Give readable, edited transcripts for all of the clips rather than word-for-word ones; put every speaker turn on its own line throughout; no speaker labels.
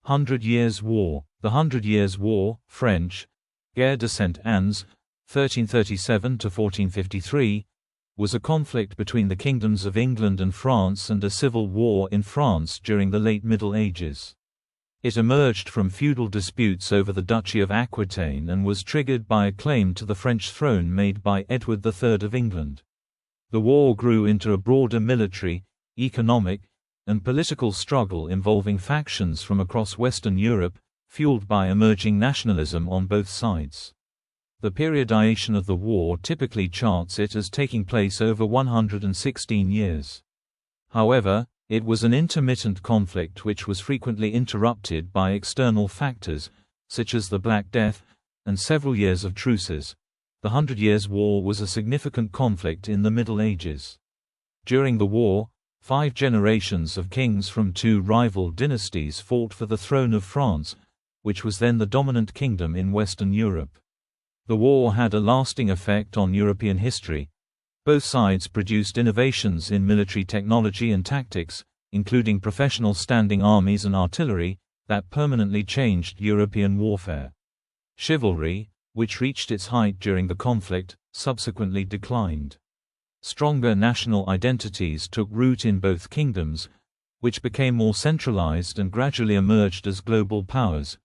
100 Years' War. The 100 Years' War, French, Guerre de Cent Ans, 1337–1453, was a conflict between the kingdoms of England and France and a civil war in France during the late Middle Ages. It emerged from feudal disputes over the Duchy of Aquitaine and was triggered by a claim to the French throne made by Edward III of England. The war grew into a broader military, economic, and political struggle involving factions from across Western Europe, fueled by emerging nationalism on both sides. The periodization of the war typically charts it as taking place over 116 years. However, it was an intermittent conflict which was frequently interrupted by external factors, such as the Black Death, and several years of truces. The 100 Years' War was a significant conflict in the Middle Ages. During the war, 5 generations of kings from 2 rival dynasties fought for the throne of France, which was then the dominant kingdom in Western Europe. The war had a lasting effect on European history. Both sides produced innovations in military technology and tactics, including professional standing armies and artillery, that permanently changed European warfare. Chivalry, which reached its height during the conflict, subsequently declined. Stronger national identities took root in both kingdoms, which became more centralized and gradually emerged as global powers.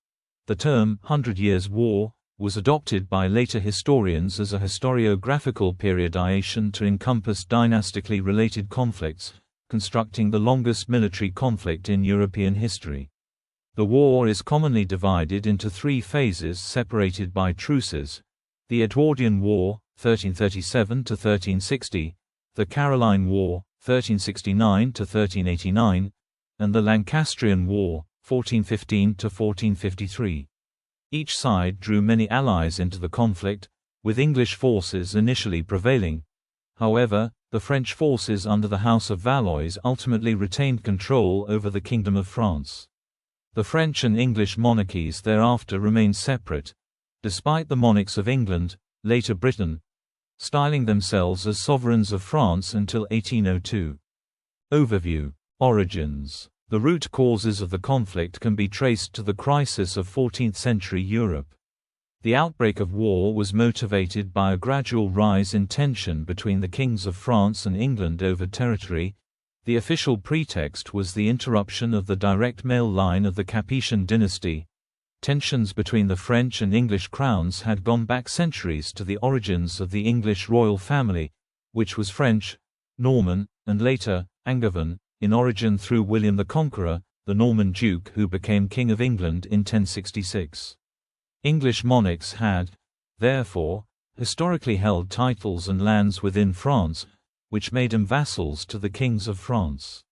The term 100 Years' War was adopted by later historians as a historiographical periodization to encompass dynastically related conflicts, constructing the longest military conflict in European history. The war is commonly divided into 3 phases separated by truces: the Edwardian War, 1337–1360, the Caroline War, 1369–1389, and the Lancastrian War, 1415–1453. Each side drew many allies into the conflict, with English forces initially prevailing. However, the French forces under the House of Valois ultimately retained control over the Kingdom of France. The French and English monarchies thereafter remained separate, despite the monarchs of England, later Britain, styling themselves as sovereigns of France until 1802. Overview. Origins. The root causes of the conflict can be traced to the crisis of 14th-century Europe. The outbreak of war was motivated by a gradual rise in tension between the kings of France and England over territory. The official pretext was the interruption of the direct male line of the Capetian dynasty. Tensions between the French and English crowns had gone back centuries to the origins of the English royal family, which was French, Norman, and later, Angevin, in origin through William the Conqueror, the Norman duke who became King of England in 1066. English monarchs had, therefore, historically held titles and lands within France, which made them vassals to the kings of France.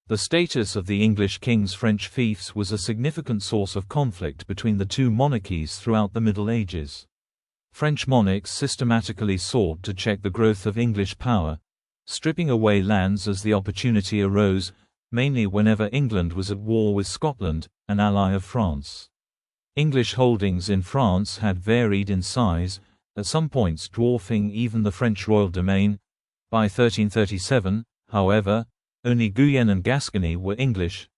The status of the English king's French fiefs was a significant source of conflict between the two monarchies throughout the Middle Ages. French monarchs systematically sought to check the growth of English power, stripping away lands as the opportunity arose, mainly whenever England was at war with Scotland, an ally of France. English holdings in France had varied in size, at some points dwarfing even the French royal domain. By 1337, however, only Guyenne and Gascony were English.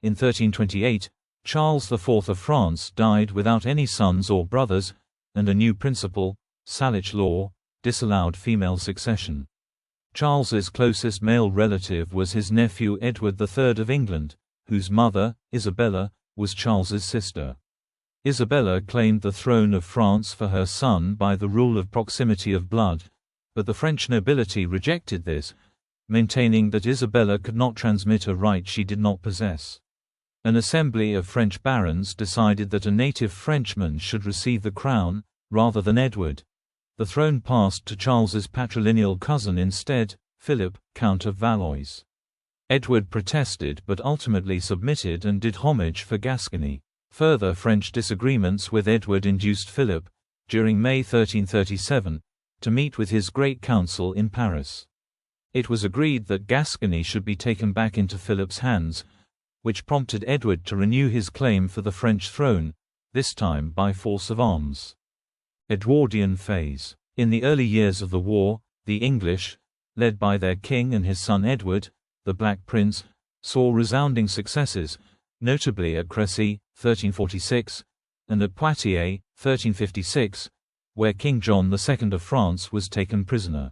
In 1328, Charles IV of France died without any sons or brothers, and a new principle, Salic law, disallowed female succession. Charles's closest male relative was his nephew Edward III of England, whose mother, Isabella, was Charles's sister. Isabella claimed the throne of France for her son by the rule of proximity of blood, but the French nobility rejected this, maintaining that Isabella could not transmit a right she did not possess. An assembly of French barons decided that a native Frenchman should receive the crown, rather than Edward. The throne passed to Charles's patrilineal cousin instead, Philip, Count of Valois. Edward protested but ultimately submitted and did homage for Gascony. Further French disagreements with Edward induced Philip, during May 1337, to meet with his Great Council in Paris. It was agreed that Gascony should be taken back into Philip's hands, which prompted Edward to renew his claim for the French throne, this time by force of arms. Edwardian phase. In the early years of the war, the English, led by their king and his son Edward, the Black Prince, saw resounding successes, notably at Crécy, 1346, and at Poitiers, 1356, where King John II of France was taken prisoner.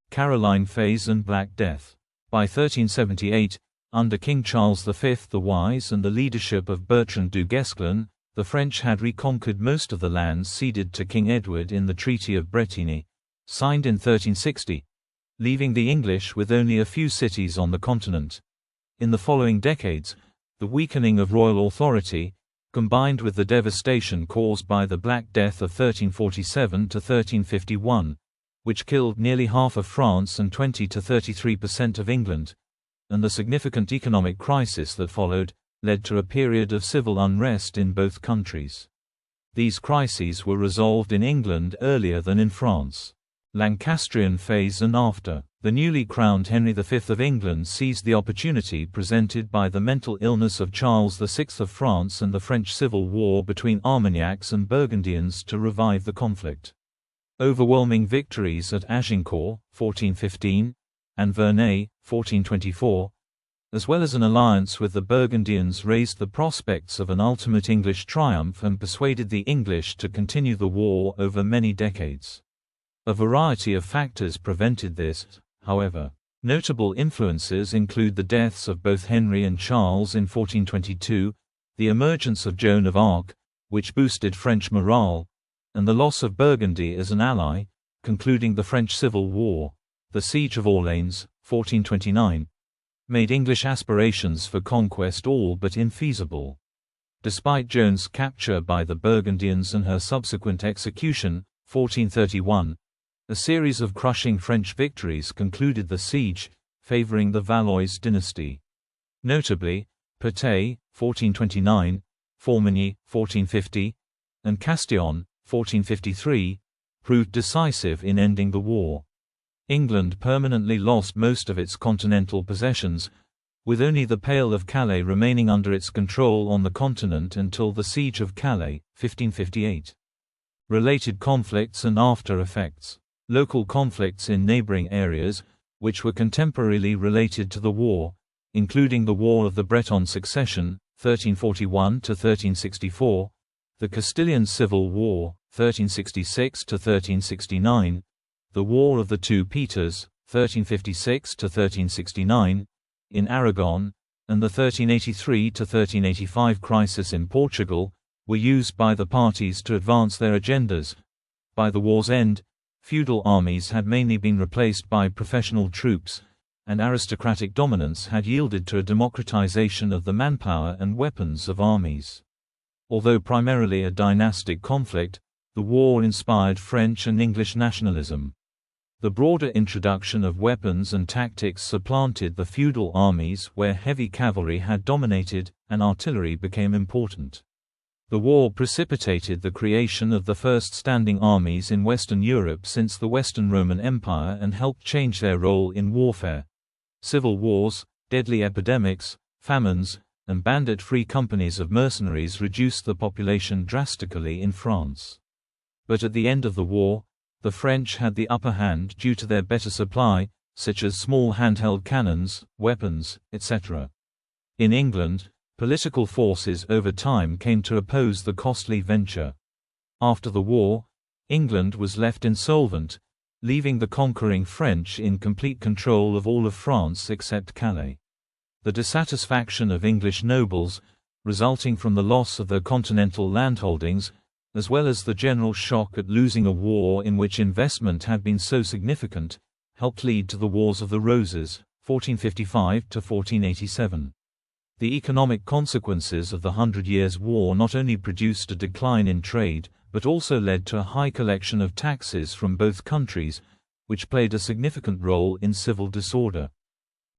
Caroline Fays and Black Death. By 1378, under King Charles V the Wise and the leadership of Bertrand du Guesclin, the French had reconquered most of the lands ceded to King Edward in the Treaty of Brittany, signed in 1360, leaving the English with only a few cities on the continent. In the following decades, the weakening of royal authority, combined with the devastation caused by the Black Death of 1347 to 1351, which killed nearly half of France and 20 to 33% of England, and the significant economic crisis that followed, led to a period of civil unrest in both countries. These crises were resolved in England earlier than in France. Lancastrian phase and after. The newly crowned Henry V of England seized the opportunity presented by the mental illness of Charles VI of France and the French Civil War between Armagnacs and Burgundians to revive the conflict. Overwhelming victories at Agincourt, 1415, and Verneuil, 1424, as well as an alliance with the Burgundians raised the prospects of an ultimate English triumph and persuaded the English to continue the war over many decades. A variety of factors prevented this, however. Notable influences include the deaths of both Henry and Charles in 1422, the emergence of Joan of Arc, which boosted French morale, and the loss of Burgundy as an ally, concluding the French Civil War. The Siege of Orleans, 1429, made English aspirations for conquest all but infeasible. Despite Joan's capture by the Burgundians and her subsequent execution, 1431, a series of crushing French victories concluded the siege, favoring the Valois dynasty. Notably, Poitiers, 1429, Formigny, 1450, and Castillon, 1453, proved decisive in ending the war. England permanently lost most of its continental possessions, with only the Pale of Calais remaining under its control on the continent until the Siege of Calais, 1558. Related conflicts and after effects. Local conflicts in neighboring areas, which were contemporarily related to the war, including the War of the Breton Succession, 1341 to 1364, the Castilian Civil War, 1366 to 1369, the War of the Two Peters, 1356 to 1369, in Aragon, and the 1383 to 1385 crisis in Portugal, were used by the parties to advance their agendas. By the war's end, feudal armies had mainly been replaced by professional troops, and aristocratic dominance had yielded to a democratization of the manpower and weapons of armies. Although primarily a dynastic conflict, the war inspired French and English nationalism. The broader introduction of weapons and tactics supplanted the feudal armies where heavy cavalry had dominated, and artillery became important. The war precipitated the creation of the first standing armies in Western Europe since the Western Roman Empire and helped change their role in warfare. Civil wars, deadly epidemics, famines, and bandit-free companies of mercenaries reduced the population drastically in France. But at the end of the war, the French had the upper hand due to their better supply, such as small handheld cannons, weapons, etc. In England, political forces over time came to oppose the costly venture. After the war, England was left insolvent, leaving the conquering French in complete control of all of France except Calais. The dissatisfaction of English nobles, resulting from the loss of their continental landholdings, as well as the general shock at losing a war in which investment had been so significant, helped lead to the Wars of the Roses, 1455 to 1487. The economic consequences of the Hundred Years' War not only produced a decline in trade, but also led to a high collection of taxes from both countries, which played a significant role in civil disorder.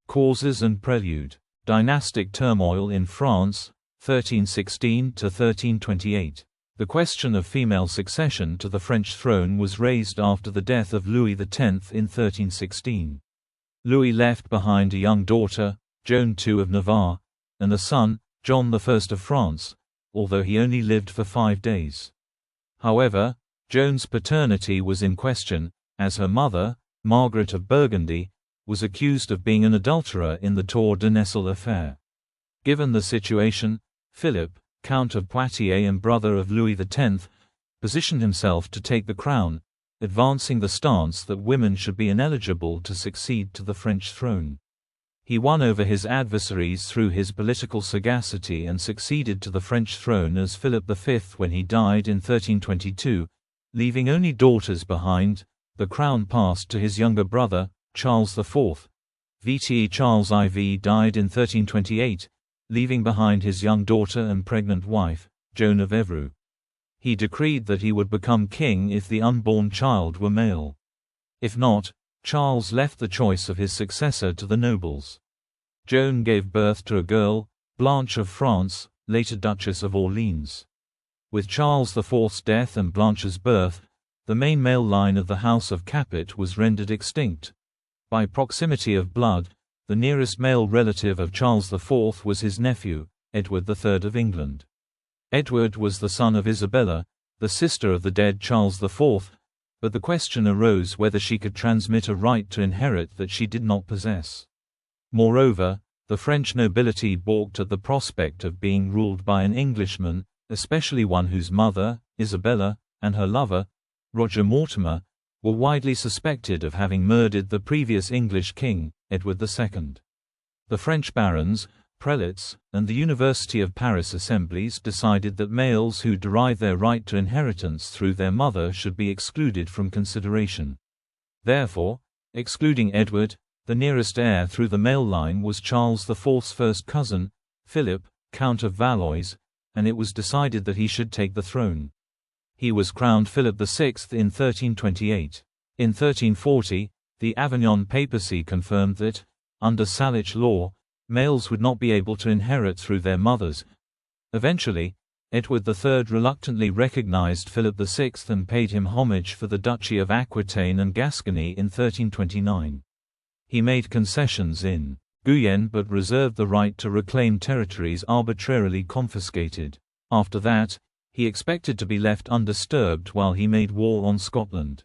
Causes and prelude. Dynastic turmoil in France, 1316 to 1328. The question of female succession to the French throne was raised after the death of Louis X in 1316. Louis left behind a young daughter, Joan II of Navarre, and a son, John I of France, although he only lived for 5 days. However, Joan's paternity was in question, as her mother, Margaret of Burgundy, was accused of being an adulterer in the Tour de Nesle affair. Given the situation, Philip, Count of Poitiers and brother of Louis X, positioned himself to take the crown, advancing the stance that women should be ineligible to succeed to the French throne. He won over his adversaries through his political sagacity and succeeded to the French throne as Philip V when he died in 1322, leaving only daughters behind. The crown passed to his younger brother, Charles IV. VTE Charles IV died in 1328, leaving behind his young daughter and pregnant wife, Joan of Évreux. He decreed that he would become king if the unborn child were male. If not, Charles left the choice of his successor to the nobles. Joan gave birth to a girl, Blanche of France, later Duchess of Orleans. With Charles IV's death and Blanche's birth, the main male line of the House of Capet was rendered extinct. By proximity of blood, the nearest male relative of Charles IV was his nephew, Edward III of England. Edward was the son of Isabella, the sister of the dead Charles IV, but the question arose whether she could transmit a right to inherit that she did not possess. Moreover, the French nobility balked at the prospect of being ruled by an Englishman, especially one whose mother, Isabella, and her lover, Roger Mortimer, were widely suspected of having murdered the previous English king, Edward II. The French barons, prelates, and the University of Paris assemblies decided that males who derive their right to inheritance through their mother should be excluded from consideration. Therefore, excluding Edward, the nearest heir through the male line was Charles IV's first cousin, Philip, Count of Valois, and it was decided that he should take the throne. He was crowned Philip VI in 1328. In 1340, the Avignon papacy confirmed that, under Salic law, males would not be able to inherit through their mothers. Eventually, Edward III reluctantly recognized Philip VI and paid him homage for the Duchy of Aquitaine and Gascony in 1329. He made concessions in Guyenne but reserved the right to reclaim territories arbitrarily confiscated. After that, he expected to be left undisturbed while he made war on Scotland.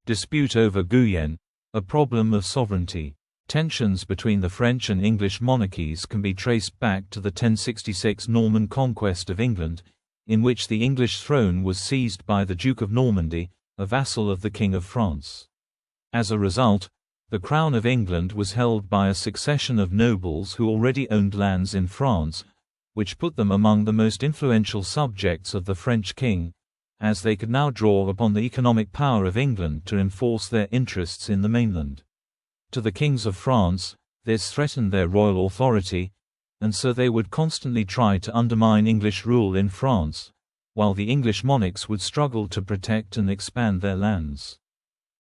Dispute over Guyenne, a problem of sovereignty. Tensions between the French and English monarchies can be traced back to the 1066 Norman conquest of England, in which the English throne was seized by the Duke of Normandy, a vassal of the King of France. As a result, the Crown of England was held by a succession of nobles who already owned lands in France, which put them among the most influential subjects of the French king, as they could now draw upon the economic power of England to enforce their interests in the mainland. To the kings of France, this threatened their royal authority, and so they would constantly try to undermine English rule in France, while the English monarchs would struggle to protect and expand their lands.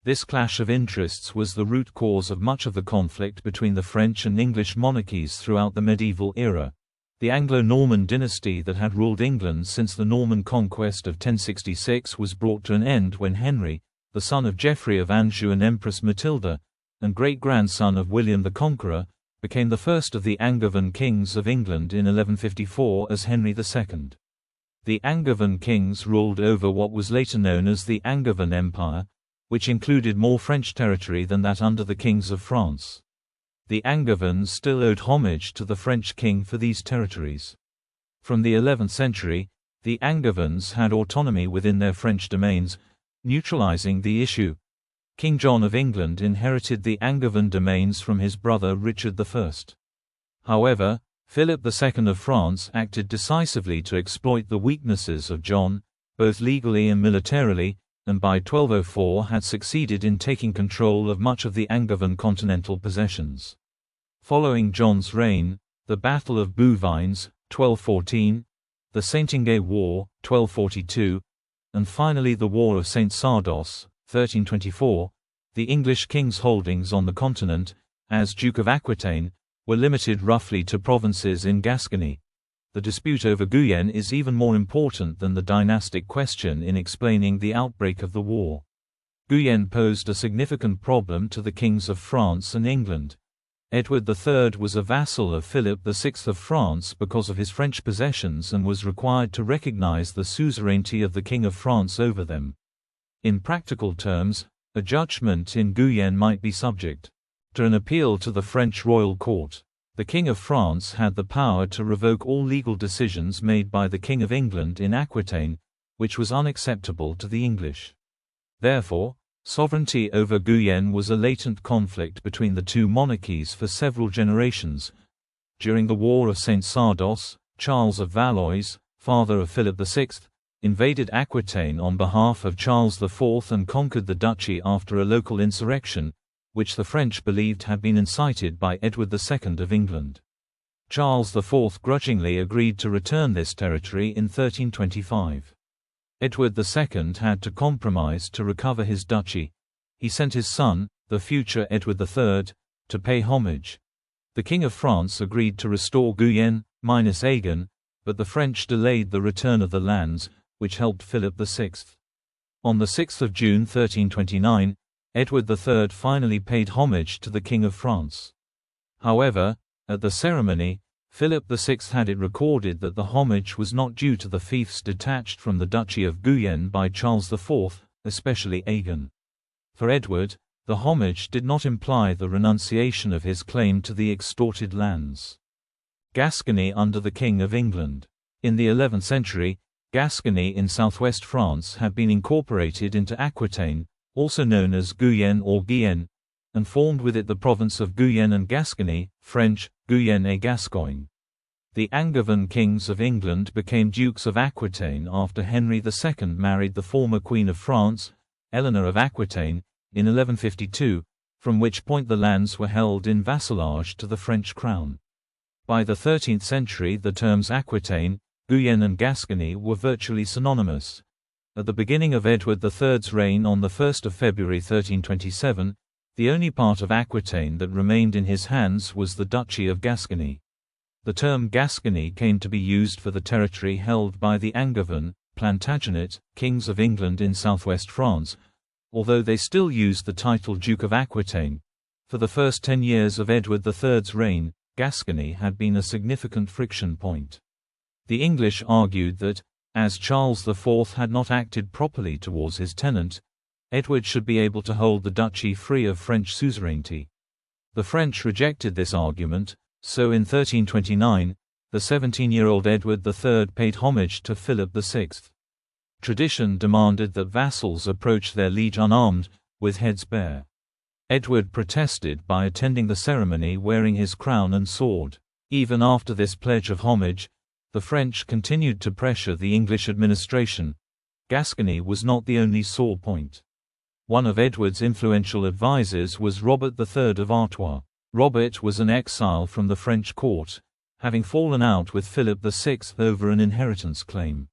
This clash of interests was the root cause of much of the conflict between the French and English monarchies throughout the medieval era. The Anglo-Norman dynasty that had ruled England since the Norman conquest of 1066 was brought to an end when Henry, the son of Geoffrey of Anjou and Empress Matilda, and great-grandson of William the Conqueror, became the first of the Angevin kings of England in 1154 as Henry II. The Angevin kings ruled over what was later known as the Angevin Empire, which included more French territory than that under the kings of France. The Angevins still owed homage to the French king for these territories. From the 11th century, the Angevins had autonomy within their French domains, neutralizing the issue. King John of England inherited the Angevin domains from his brother Richard I. However, Philip II of France acted decisively to exploit the weaknesses of John, both legally and militarily, and by 1204 had succeeded in taking control of much of the Angevin continental possessions. Following John's reign, the Battle of Bouvines, 1214, the Saintonge War, 1242, and finally the War of St. Sardos, 1324, the English king's holdings on the continent, as Duke of Aquitaine, were limited roughly to provinces in Gascony. The dispute over Guyenne is even more important than the dynastic question in explaining the outbreak of the war. Guyenne posed a significant problem to the kings of France and England. Edward III was a vassal of Philip VI of France because of his French possessions and was required to recognize the suzerainty of the King of France over them. In practical terms, a judgment in Guyenne might be subject to an appeal to the French royal court. The King of France had the power to revoke all legal decisions made by the King of England in Aquitaine, which was unacceptable to the English. Therefore, sovereignty over Guyenne was a latent conflict between the two monarchies for several generations. During the War of Saint Sardos, Charles of Valois, father of Philip VI, invaded Aquitaine on behalf of Charles IV and conquered the duchy after a local insurrection, which the French believed had been incited by Edward II of England. Charles IV grudgingly agreed to return this territory in 1325. Edward II had to compromise to recover his duchy. He sent his son, the future Edward III, to pay homage. The King of France agreed to restore Guyenne, minus Agen, but the French delayed the return of the lands, which helped Philip VI. On 6 June 1329, Edward III finally paid homage to the King of France. However, at the ceremony, Philip VI had it recorded that the homage was not due to the fiefs detached from the Duchy of Guyenne by Charles IV, especially Agen. For Edward, the homage did not imply the renunciation of his claim to the extorted lands. Gascony under the King of England. In the 11th century, Gascony in southwest France had been incorporated into Aquitaine, also known as Guyenne or Guyenne, and formed with it the province of Guyenne and Gascony, French, Guyenne et Gascogne. The Angevin kings of England became dukes of Aquitaine after Henry II married the former Queen of France, Eleanor of Aquitaine, in 1152, from which point the lands were held in vassalage to the French crown. By the 13th century the terms Aquitaine, Guyenne and Gascony were virtually synonymous. At the beginning of Edward III's reign on 1 February 1327, the only part of Aquitaine that remained in his hands was the Duchy of Gascony. The term Gascony came to be used for the territory held by the Angevin, Plantagenet, kings of England in southwest France, although they still used the title Duke of Aquitaine. For the first 10 years of Edward III's reign, Gascony had been a significant friction point. The English argued that, as Charles IV had not acted properly towards his tenant, Edward should be able to hold the duchy free of French suzerainty. The French rejected this argument, so in 1329, the 17-year-old Edward III paid homage to Philip VI. Tradition demanded that vassals approach their liege unarmed, with heads bare. Edward protested by attending the ceremony wearing his crown and sword. Even after this pledge of homage, the French continued to pressure the English administration. Gascony was not the only sore point. One of Edward's influential advisers was Robert III of Artois. Robert was an exile from the French court, having fallen out with Philip VI over an inheritance claim.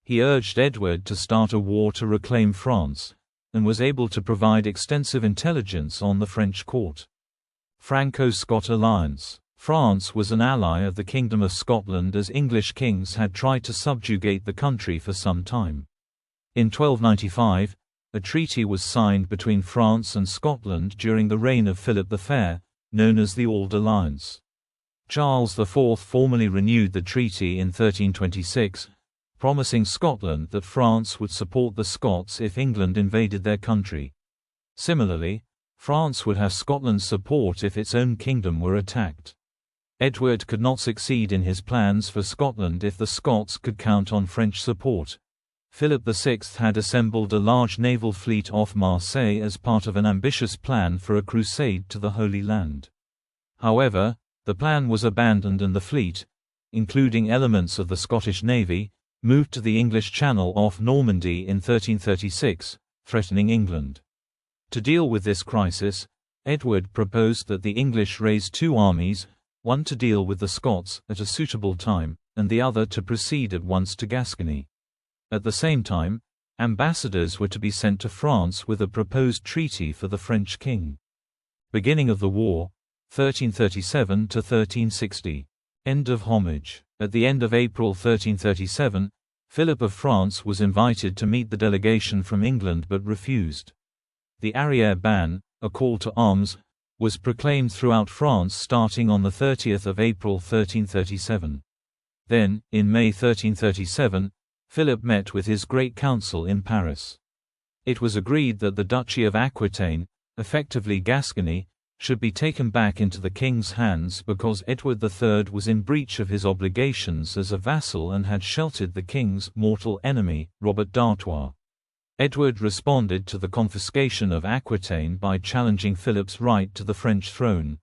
He urged Edward to start a war to reclaim France, and was able to provide extensive intelligence on the French court. Franco-Scot alliance. France was an ally of the Kingdom of Scotland as English kings had tried to subjugate the country for some time. In 1295, a treaty was signed between France and Scotland during the reign of Philip the Fair, known as the Auld Alliance. Charles IV formally renewed the treaty in 1326, promising Scotland that France would support the Scots if England invaded their country. Similarly, France would have Scotland's support if its own kingdom were attacked. Edward could not succeed in his plans for Scotland if the Scots could count on French support. Philip VI had assembled a large naval fleet off Marseille as part of an ambitious plan for a crusade to the Holy Land. However, the plan was abandoned and the fleet, including elements of the Scottish Navy, moved to the English Channel off Normandy in 1336, threatening England. To deal with this crisis, Edward proposed that the English raise two armies, one to deal with the Scots at a suitable time, and the other to proceed at once to Gascony. At the same time, ambassadors were to be sent to France with a proposed treaty for the French king. Beginning of the war, 1337 to 1360. End of homage. At the end of April 1337, Philip of France was invited to meet the delegation from England but refused. The arrière ban, a call to arms, was proclaimed throughout France starting on 30 April 1337. Then, in May 1337, Philip met with his Great Council in Paris. It was agreed that the Duchy of Aquitaine, effectively Gascony, should be taken back into the king's hands because Edward III was in breach of his obligations as a vassal and had sheltered the king's mortal enemy, Robert d'Artois. Edward responded to the confiscation of Aquitaine by challenging Philip's right to the French throne.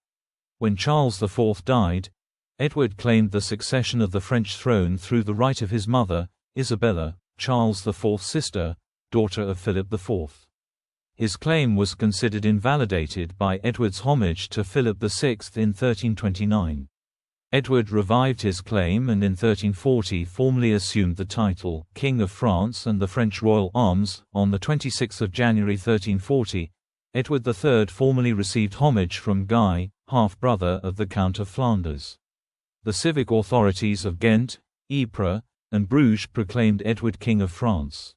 When Charles IV died, Edward claimed the succession of the French throne through the right of his mother, Isabella, Charles IV's sister, daughter of Philip IV. His claim was considered invalidated by Edward's homage to Philip VI in 1329. Edward revived his claim and in 1340 formally assumed the title King of France and the French royal arms. On 26 January 1340, Edward III formally received homage from Guy, half-brother of the Count of Flanders. The civic authorities of Ghent, Ypres, and Bruges proclaimed Edward King of France.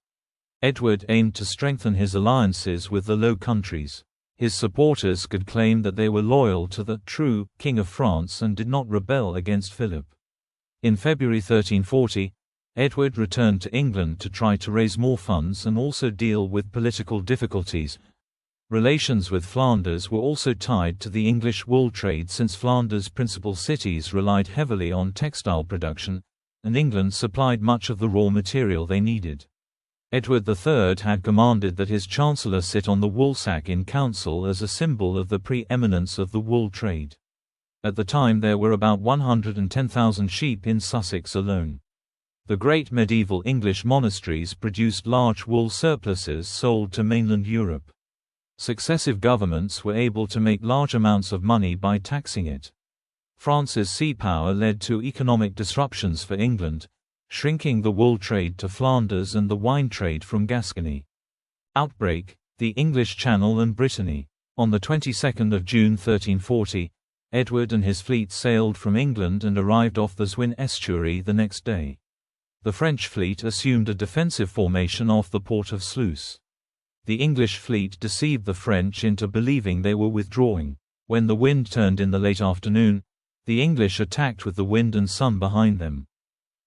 Edward aimed to strengthen his alliances with the Low Countries. His supporters could claim that they were loyal to the true King of France and did not rebel against Philip. In February 1340, Edward returned to England to try to raise more funds and also deal with political difficulties. Relations with Flanders were also tied to the English wool trade since Flanders' principal cities relied heavily on textile production, and England supplied much of the raw material they needed. Edward III had commanded that his chancellor sit on the woolsack in council as a symbol of the pre-eminence of the wool trade. At the time there were about 110,000 sheep in Sussex alone. The great medieval English monasteries produced large wool surpluses sold to mainland Europe. Successive governments were able to make large amounts of money by taxing it. France's sea power led to economic disruptions for England, shrinking the wool trade to Flanders and the wine trade from Gascony. Outbreak, the English Channel and Brittany. On the 22nd of June 1340, Edward and his fleet sailed from England and arrived off the Zwin estuary the next day. The French fleet assumed a defensive formation off the port of Sluis. The English fleet deceived the French into believing they were withdrawing. When the wind turned in the late afternoon, the English attacked with the wind and sun behind them.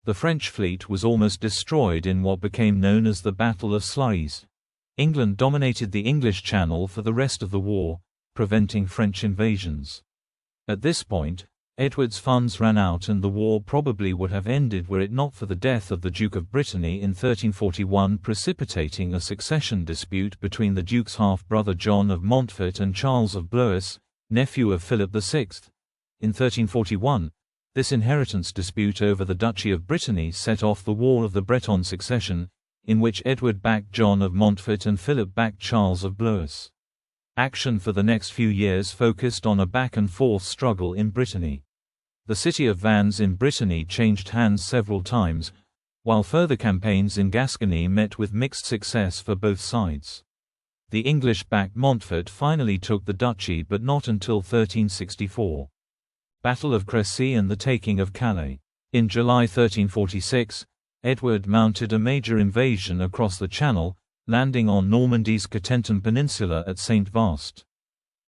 The French fleet was almost destroyed in what became known as the Battle of Sluis. England dominated the English Channel for the rest of the war, preventing French invasions. At this point, Edward's funds ran out and the war probably would have ended were it not for the death of the Duke of Brittany in 1341, precipitating a succession dispute between the Duke's half-brother John of Montfort and Charles of Blois, nephew of Philip VI. In 1341, this inheritance dispute over the Duchy of Brittany set off the War of the Breton Succession, in which Edward backed John of Montfort and Philip backed Charles of Blois. Action for the next few years focused on a back-and-forth struggle in Brittany. The city of Vannes in Brittany changed hands several times, while further campaigns in Gascony met with mixed success for both sides. The English-backed Montfort finally took the duchy but not until 1364. Battle of Crécy and the taking of Calais. In July 1346, Edward mounted a major invasion across the Channel, landing on Normandy's Cotentin Peninsula at St. Vaast.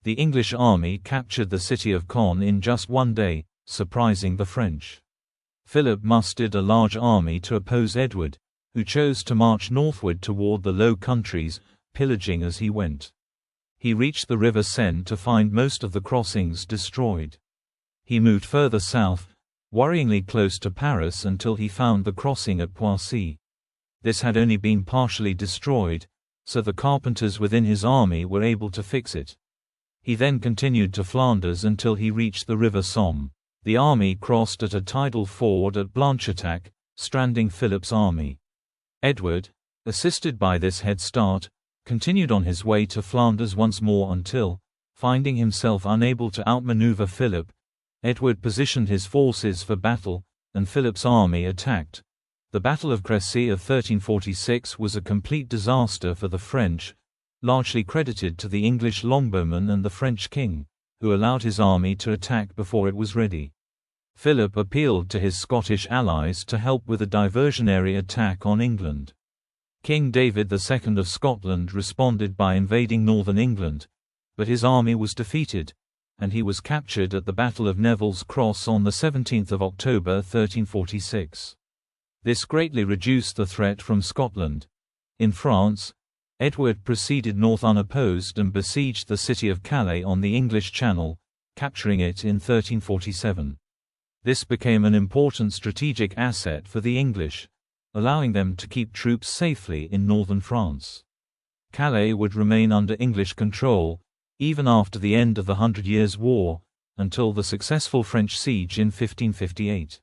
The English army captured the city of Caen in just one day, surprising the French. Philip mustered a large army to oppose Edward, who chose to march northward toward the Low Countries, pillaging as he went. He reached the River Seine to find most of the crossings destroyed. He moved further south, worryingly close to Paris until he found the crossing at Poitiers. This had only been partially destroyed, so the carpenters within his army were able to fix it. He then continued to Flanders until he reached the River Somme. The army crossed at a tidal ford at Blanchetaque, stranding Philip's army. Edward, assisted by this head start, continued on his way to Flanders once more until, finding himself unable to outmaneuver Philip, Edward positioned his forces for battle, and Philip's army attacked. The Battle of Crécy of 1346 was a complete disaster for the French, largely credited to the English longbowmen and the French king, who allowed his army to attack before it was ready. Philip appealed to his Scottish allies to help with a diversionary attack on England. King David II of Scotland responded by invading northern England, but his army was defeated, and he was captured at the Battle of Neville's Cross on 17 October 1346. This greatly reduced the threat from Scotland. In France, Edward proceeded north unopposed and besieged the city of Calais on the English Channel, capturing it in 1347. This became an important strategic asset for the English, allowing them to keep troops safely in northern France. Calais would remain under English control, even after the end of the Hundred Years' War, until the successful French siege in 1558.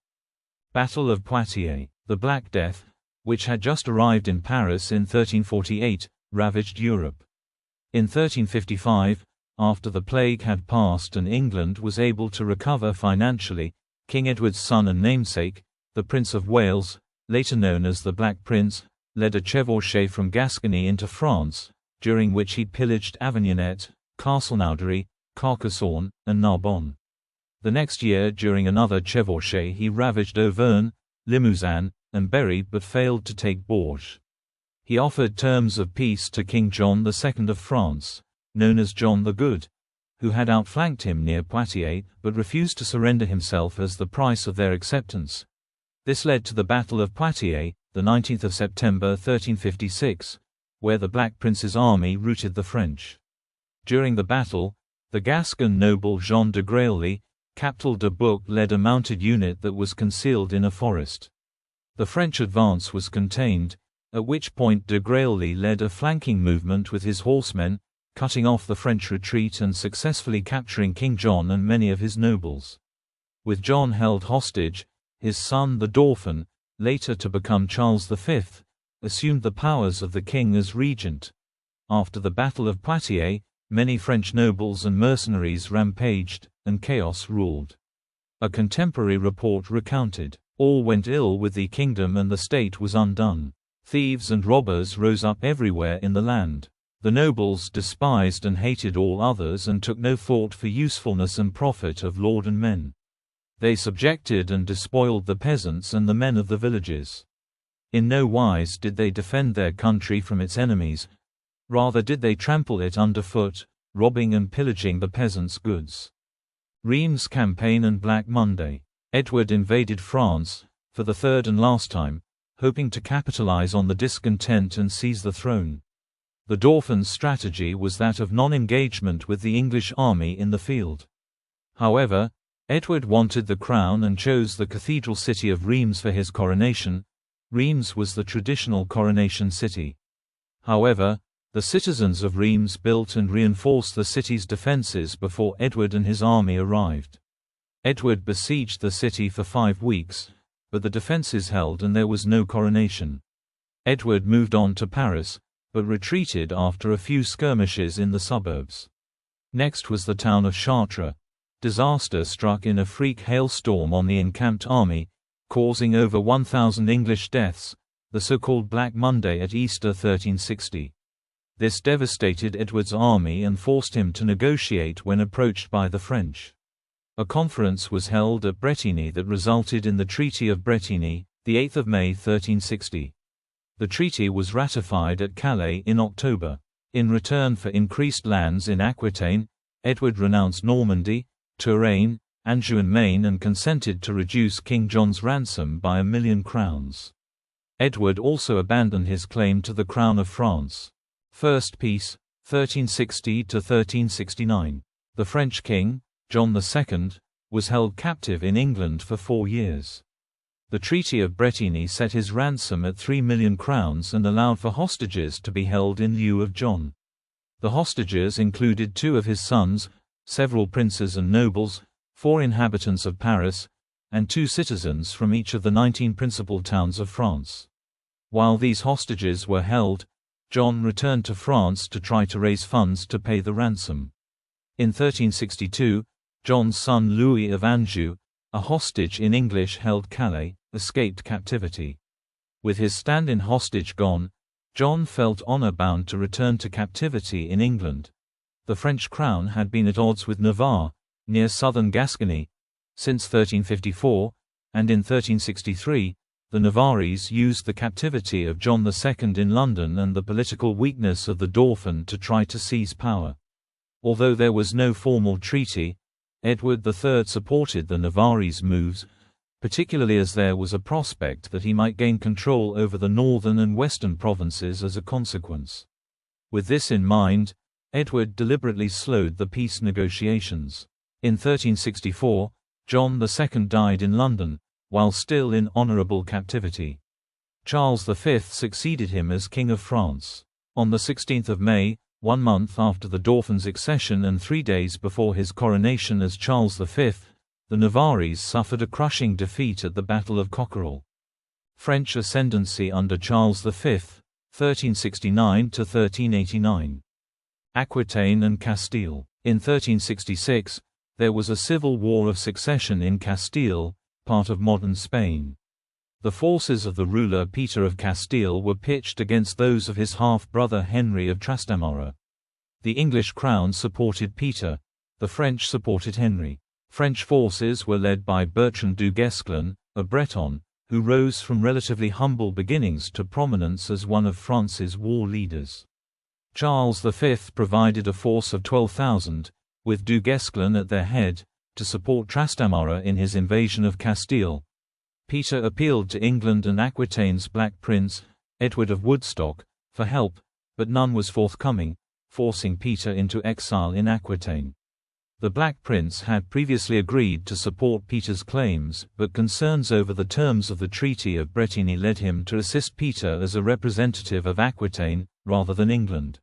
Battle of Poitiers. The Black Death, which had just arrived in Paris in 1348, ravaged Europe. In 1355, after the plague had passed and England was able to recover financially, King Edward's son and namesake, the Prince of Wales, later known as the Black Prince, led a chevauchée from Gascony into France, during which he pillaged Avignonet, Castelnaudary, Carcassonne, and Narbonne. The next year, during another chevauchée, he ravaged Auvergne, Limousin, and Berry but failed to take Bourges. He offered terms of peace to King John II of France, known as John the Good, who had outflanked him near Poitiers but refused to surrender himself as the price of their acceptance. This led to the Battle of Poitiers, the 19th of September 1356, where the Black Prince's army routed the French. During the battle, the Gascon noble Jean de Gréoly, Captal de Buc, led a mounted unit that was concealed in a forest. The French advance was contained, at which point de Gréoly led a flanking movement with his horsemen, cutting off the French retreat and successfully capturing King John and many of his nobles. With John held hostage, his son the Dauphin, later to become Charles V, assumed the powers of the king as regent. After the Battle of Poitiers, many French nobles and mercenaries rampaged, and chaos ruled. A contemporary report recounted, "All went ill with the kingdom and the state was undone. Thieves and robbers rose up everywhere in the land. The nobles despised and hated all others and took no thought for usefulness and profit of lord and men. They subjected and despoiled the peasants and the men of the villages. In no wise did they defend their country from its enemies, rather did they trample it underfoot, robbing and pillaging the peasants' goods." Reims campaign and Black Monday. Edward invaded France, for the third and last time, hoping to capitalize on the discontent and seize the throne. The Dauphin's strategy was that of non-engagement with the English army in the field. However, Edward wanted the crown and chose the cathedral city of Reims for his coronation. Reims was the traditional coronation city. However, the citizens of Reims built and reinforced the city's defenses before Edward and his army arrived. Edward besieged the city for 5 weeks, but the defenses held and there was no coronation. Edward moved on to Paris, but retreated after a few skirmishes in the suburbs. Next was the town of Chartres. Disaster struck in a freak hailstorm on the encamped army, causing over 1,000 English deaths, the so-called Black Monday at Easter 1360. This devastated Edward's army and forced him to negotiate when approached by the French. A conference was held at Brittany that resulted in the Treaty of Brittany, the 8th of May 1360. The treaty was ratified at Calais in October. In return for increased lands in Aquitaine, Edward renounced Normandy, Touraine, Anjou and Maine and consented to reduce King John's ransom by 1,000,000 crowns. Edward also abandoned his claim to the crown of France. First Peace, 1360–1369. The French king, John II, was held captive in England for 4 years. The Treaty of Brittany set his ransom at 3,000,000 crowns and allowed for hostages to be held in lieu of John. The hostages included 2 of his sons, several princes and nobles, 4 inhabitants of Paris, and 2 citizens from each of the 19 principal towns of France. While these hostages were held, John returned to France to try to raise funds to pay the ransom. In 1362, John's son Louis of Anjou, a hostage in English-held Calais, escaped captivity. With his stand-in hostage gone, John felt honor-bound to return to captivity in England. The French crown had been at odds with Navarre, near southern Gascony, since 1354, and in 1363, the Navarrese used the captivity of John II in London and the political weakness of the Dauphin to try to seize power. Although there was no formal treaty, Edward III supported the Navarrese moves, particularly as there was a prospect that he might gain control over the northern and western provinces as a consequence. With this in mind, Edward deliberately slowed the peace negotiations. In 1364, John II died in London, while still in honourable captivity. Charles V succeeded him as King of France. On the 16th of May, 1 month after the Dauphin's accession and 3 days before his coronation as Charles V, the Navarres suffered a crushing defeat at the Battle of Coquerel. French ascendancy under Charles V, 1369–1389. Aquitaine and Castile. In 1366, there was a civil war of succession in Castile, part of modern Spain. The forces of the ruler Peter of Castile were pitched against those of his half-brother Henry of Trastamara. The English crown supported Peter, the French supported Henry. French forces were led by Bertrand du Guesclin, a Breton, who rose from relatively humble beginnings to prominence as one of France's war leaders. Charles V provided a force of 12,000, with du Guesclin at their head, to support Trastamara in his invasion of Castile. Peter appealed to England and Aquitaine's Black Prince, Edward of Woodstock, for help, but none was forthcoming, forcing Peter into exile in Aquitaine. The Black Prince had previously agreed to support Peter's claims, but concerns over the terms of the Treaty of Brittany led him to assist Peter as a representative of Aquitaine, rather than England.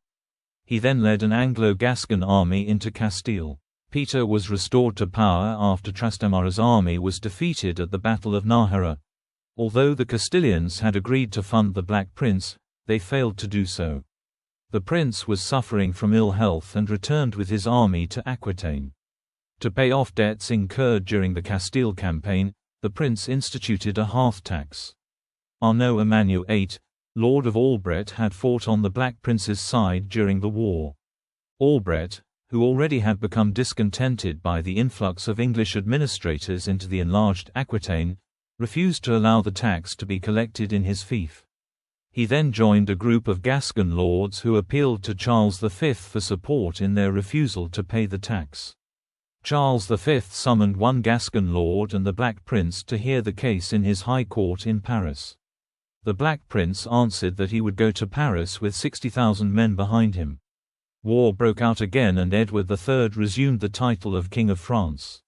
He then led an Anglo-Gascon army into Castile. Peter was restored to power after Trastamara's army was defeated at the Battle of Nájera. Although the Castilians had agreed to fund the Black Prince, they failed to do so. The prince was suffering from ill health and returned with his army to Aquitaine. To pay off debts incurred during the Castile campaign, the prince instituted a hearth tax. Arnaud Emmanuel VIII, Lord of Albret, had fought on the Black Prince's side during the war. Albret, who already had become discontented by the influx of English administrators into the enlarged Aquitaine, refused to allow the tax to be collected in his fief. He then joined a group of Gascon lords who appealed to Charles V for support in their refusal to pay the tax. Charles V summoned one Gascon lord and the Black Prince to hear the case in his high court in Paris. The Black Prince answered that he would go to Paris with 60,000 men behind him. War broke out again and Edward III resumed the title of King of France.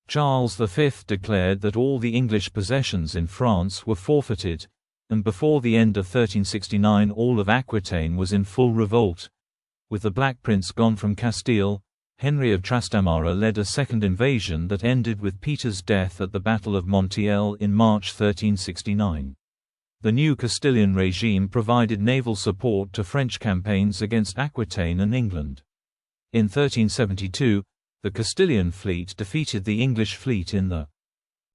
Charles V declared that all the English possessions in France were forfeited, and before the end of 1369 all of Aquitaine was in full revolt. With the Black Prince gone from Castile, Henry of Trastamara led a second invasion that ended with Peter's death at the Battle of Montiel in March 1369. The new Castilian regime provided naval support to French campaigns against Aquitaine and England. In 1372, the Castilian fleet defeated the English fleet in the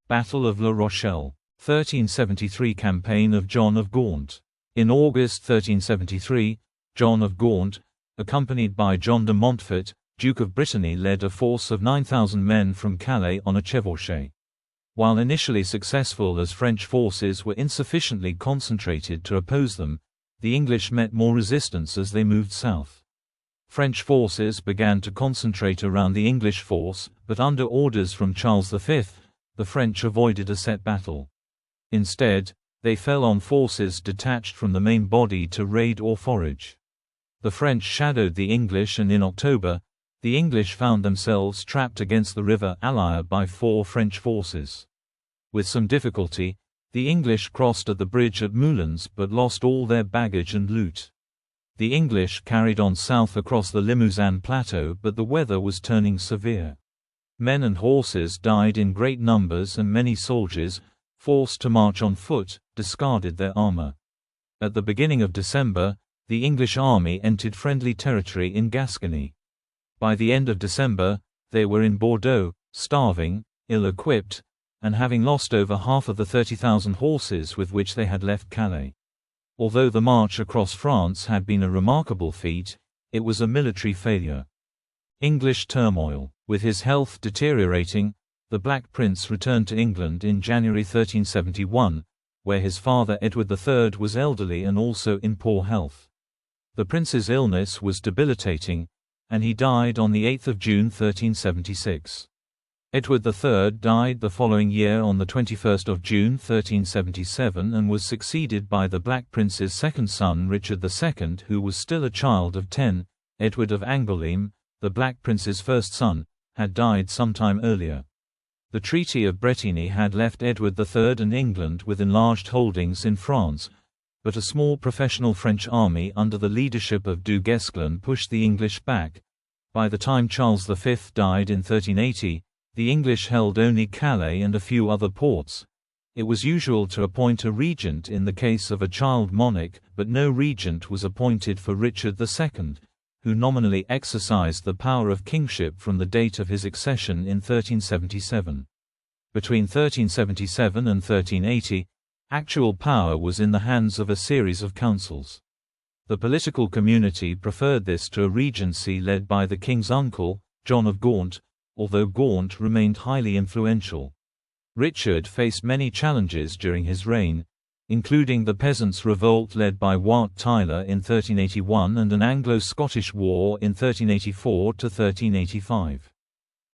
Battle of La Rochelle. 1373 campaign of John of Gaunt. In August 1373, John of Gaunt, accompanied by John de Montfort, Duke of Brittany, led a force of 9,000 men from Calais on a chevauchée. While initially successful as French forces were insufficiently concentrated to oppose them, the English met more resistance as they moved south. French forces began to concentrate around the English force, but under orders from Charles V, the French avoided a set battle. Instead, they fell on forces detached from the main body to raid or forage. The French shadowed the English and in October, the English found themselves trapped against the river Allier by 4 French forces. With some difficulty, the English crossed at the bridge at Moulins but lost all their baggage and loot. The English carried on south across the Limousin plateau but the weather was turning severe. Men and horses died in great numbers and many soldiers, forced to march on foot, discarded their armor. At the beginning of December, the English army entered friendly territory in Gascony. By the end of December, they were in Bordeaux, starving, ill-equipped, and having lost over half of the 30,000 horses with which they had left Calais. Although the march across France had been a remarkable feat, it was a military failure. English turmoil. With his health deteriorating, the Black Prince returned to England in January 1371, where his father Edward III was elderly and also in poor health. The prince's illness was debilitating, and he died on 8 June 1376. Edward III died the following year on 21 June 1377 and was succeeded by the Black Prince's second son Richard II, who was still a child of 10. Edward of Angoulême, the Black Prince's first son, had died sometime earlier. The Treaty of Brittany had left Edward III and England with enlarged holdings in France, but a small professional French army under the leadership of Du Guesclin pushed the English back. By the time Charles V died in 1380, the English held only Calais and a few other ports. It was usual to appoint a regent in the case of a child monarch, but no regent was appointed for Richard II, who nominally exercised the power of kingship from the date of his accession in 1377. Between 1377 and 1380, actual power was in the hands of a series of councils. The political community preferred this to a regency led by the king's uncle, John of Gaunt, although Gaunt remained highly influential. Richard faced many challenges during his reign, including the Peasants' Revolt led by Wat Tyler in 1381 and an Anglo-Scottish War in 1384–1385.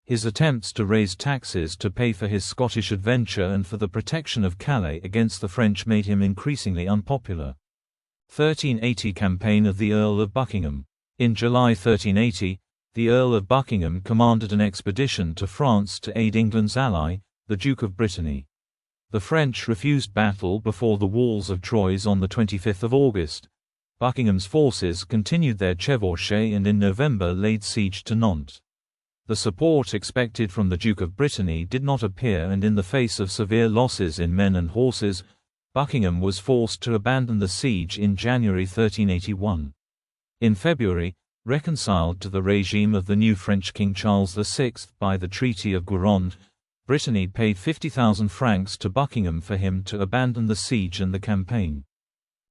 His attempts to raise taxes to pay for his Scottish adventure and for the protection of Calais against the French made him increasingly unpopular. 1380 Campaign of the Earl of Buckingham. In July 1380, the Earl of Buckingham commanded an expedition to France to aid England's ally, the Duke of Brittany. The French refused battle before the walls of Troyes on 25 August. Buckingham's forces continued their chevauchée and in November laid siege to Nantes. The support expected from the Duke of Brittany did not appear, and in the face of severe losses in men and horses, Buckingham was forced to abandon the siege in January 1381. In February, reconciled to the regime of the new French King Charles VI by the Treaty of Guyenne, Brittany paid 50,000 francs to Buckingham for him to abandon the siege and the campaign.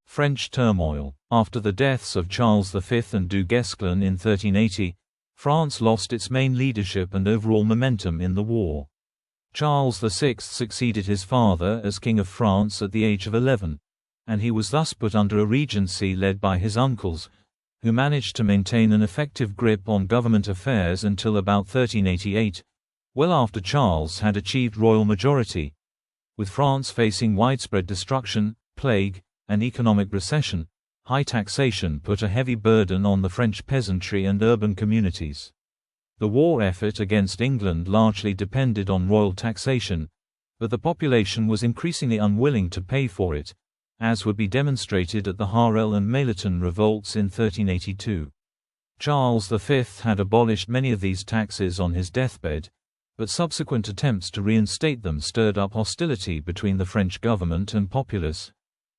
French turmoil. After the deaths of Charles V and Du Guesclin in 1380, France lost its main leadership and overall momentum in the war. Charles VI succeeded his father as King of France at the age of 11, and he was thus put under a regency led by his uncles, who managed to maintain an effective grip on government affairs until about 1388, well after Charles had achieved royal majority. With France facing widespread destruction, plague, and economic recession, high taxation put a heavy burden on the French peasantry and urban communities. The war effort against England largely depended on royal taxation, but the population was increasingly unwilling to pay for it, as would be demonstrated at the Harel and Maleton revolts in 1382. Charles V had abolished many of these taxes on his deathbed, but subsequent attempts to reinstate them stirred up hostility between the French government and populace.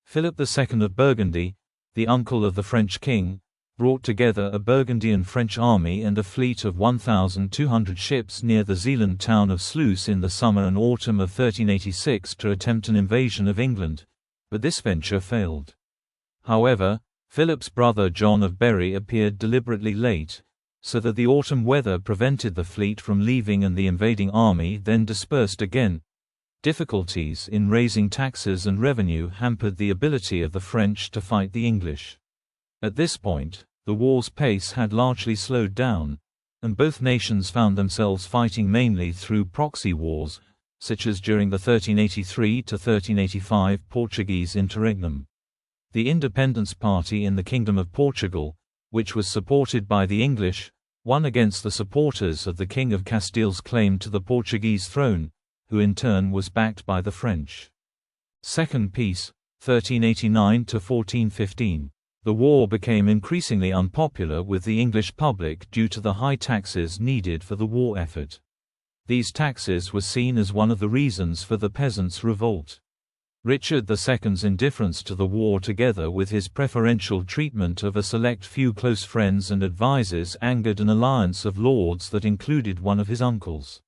Philip II of Burgundy, the uncle of the French king, brought together a Burgundian French army and a fleet of 1,200 ships near the Zealand town of Sluis in the summer and autumn of 1386 to attempt an invasion of England, but this venture failed. However, Philip's brother John of Berry appeared deliberately late, so that the autumn weather prevented the fleet from leaving and the invading army then dispersed again. Difficulties in raising taxes and revenue hampered the ability of the French to fight the English. At this point, the war's pace had largely slowed down, and both nations found themselves fighting mainly through proxy wars, such as during the 1383–1385 Portuguese interregnum. The Independence Party in the Kingdom of Portugal, which was supported by the English, won against the supporters of the King of Castile's claim to the Portuguese throne, who in turn was backed by the French. Second Peace, 1389–1415. The war became increasingly unpopular with the English public due to the high taxes needed for the war effort. These taxes were seen as one of the reasons for the Peasants' Revolt. Richard II's indifference to the war together with his preferential treatment of a select few close friends and advisers angered an alliance of lords that included one of his uncles.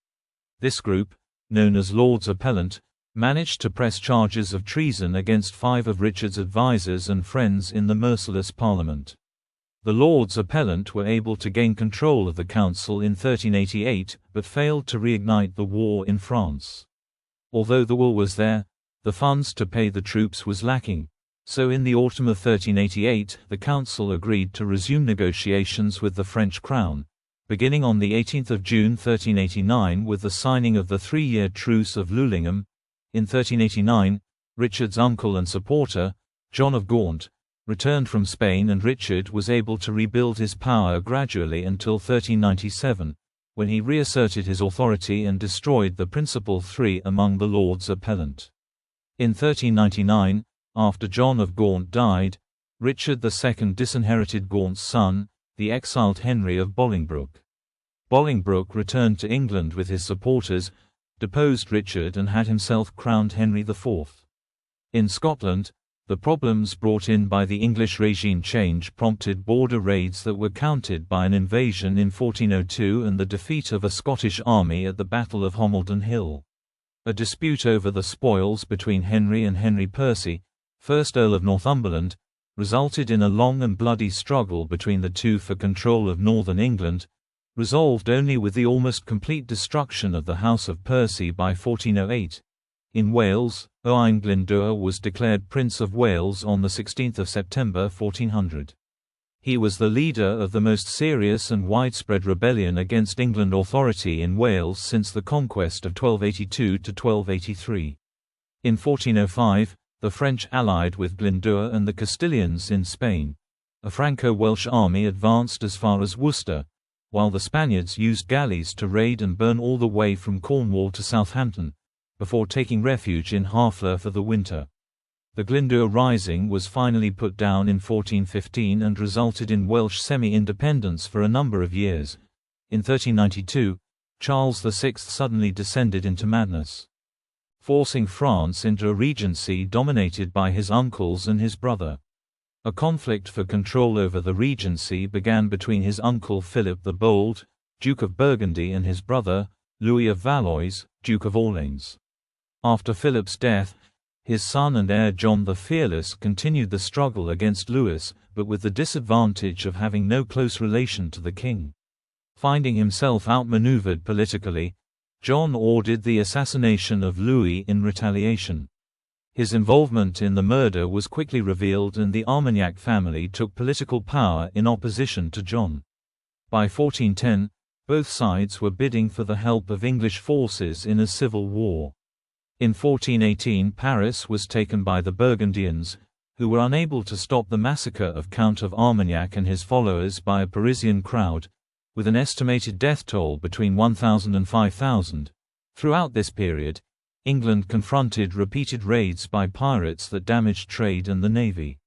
This group, known as Lords Appellant, managed to press charges of treason against 5 of Richard's advisers and friends in the merciless Parliament. The Lords Appellant were able to gain control of the council in 1388, but failed to reignite the war in France. Although the will was there, the funds to pay the troops was lacking, so in the autumn of 1388 the council agreed to resume negotiations with the French crown, beginning on 18 June 1389 with the signing of the three-year Truce of Loulingham. In 1389, Richard's uncle and supporter, John of Gaunt, returned from Spain, and Richard was able to rebuild his power gradually until 1397, when he reasserted his authority and destroyed the principal three among the Lords Appellant. In 1399, after John of Gaunt died, Richard II disinherited Gaunt's son, the exiled Henry of Bolingbroke. Bolingbroke returned to England with his supporters, deposed Richard and had himself crowned Henry IV. In Scotland, the problems brought in by the English regime change prompted border raids that were countered by an invasion in 1402 and the defeat of a Scottish army at the Battle of Homildon Hill. A dispute over the spoils between Henry and Henry Percy, 1st Earl of Northumberland, resulted in a long and bloody struggle between the two for control of northern England, resolved only with the almost complete destruction of the House of Percy by 1408. In Wales, Owain Glyndŵr was declared Prince of Wales on 16 September 1400. He was the leader of the most serious and widespread rebellion against England authority in Wales since the conquest of 1282 to 1283. In 1405, the French allied with Glyndŵr and the Castilians in Spain. A Franco-Welsh army advanced as far as Worcester, while the Spaniards used galleys to raid and burn all the way from Cornwall to Southampton, before taking refuge in Harfleur for the winter. The Glyndŵr Rising was finally put down in 1415 and resulted in Welsh semi-independence for a number of years. In 1392, Charles VI suddenly descended into madness, forcing France into a regency dominated by his uncles and his brother. A conflict for control over the regency began between his uncle Philip the Bold, Duke of Burgundy, and his brother, Louis of Valois, Duke of Orleans. After Philip's death, his son and heir John the Fearless continued the struggle against Louis, but with the disadvantage of having no close relation to the king. Finding himself outmaneuvered politically, John ordered the assassination of Louis in retaliation. His involvement in the murder was quickly revealed, and the Armagnac family took political power in opposition to John. By 1410, both sides were bidding for the help of English forces in a civil war. In 1418, Paris was taken by the Burgundians, who were unable to stop the massacre of Count of Armagnac and his followers by a Parisian crowd, with an estimated death toll between 1,000 and 5,000. Throughout this period, England confronted repeated raids by pirates that damaged trade and the navy.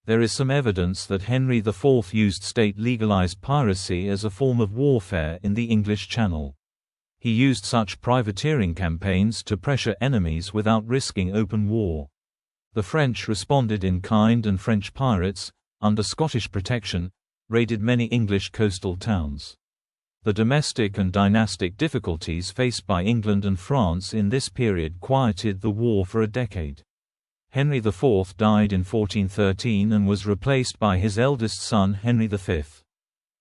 There is some evidence that Henry IV used state-legalized piracy as a form of warfare in the English Channel. He used such privateering campaigns to pressure enemies without risking open war. The French responded in kind, and French pirates, under Scottish protection, raided many English coastal towns. The domestic and dynastic difficulties faced by England and France in this period quieted the war for a decade. Henry IV died in 1413 and was replaced by his eldest son Henry V.